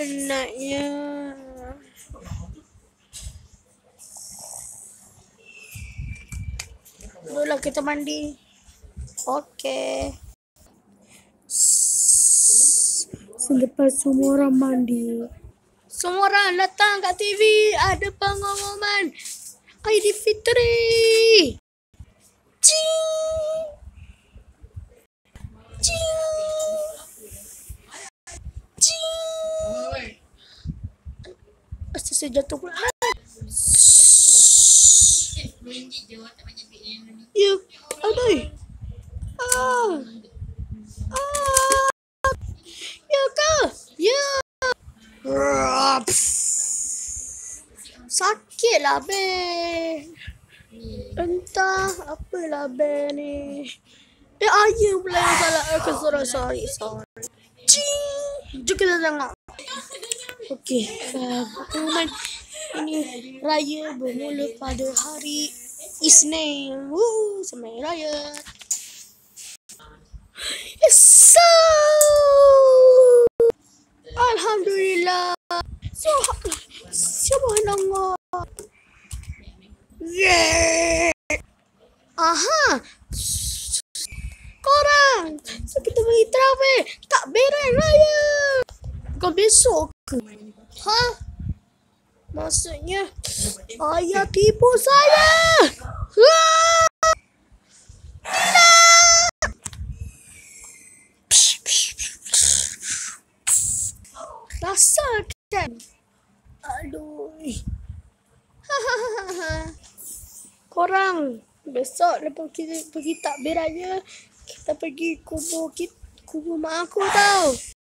Penatnya. Dululah kita mandi. Okey. Selepas semua orang mandi, semua orang datang kat TV. Ada pengumuman Aidilfitri. Cing. Cing. Cing. Asal saya jatuh pula. Ya, aduh. Ya ke? Ya. Sakit lah, be. Entah apalah, be ni. Ayah pula yang salah. Aku sorry. Cing. Jom kita tengok. Okey. Pengumuman ini raya bermula pada hari Isnin. Selamat Raya. So, Alhamdulillah. Subhanallah. Yeah. Aha. Korang, so kita pergi travel. Takbiran raya. Bukan besok ke? Ha? Maksudnya ayah tipu saya. Rasakan. Aduh. Korang, besok lepas kita pergi takbir raya, kita pergi kubur mak aku tau.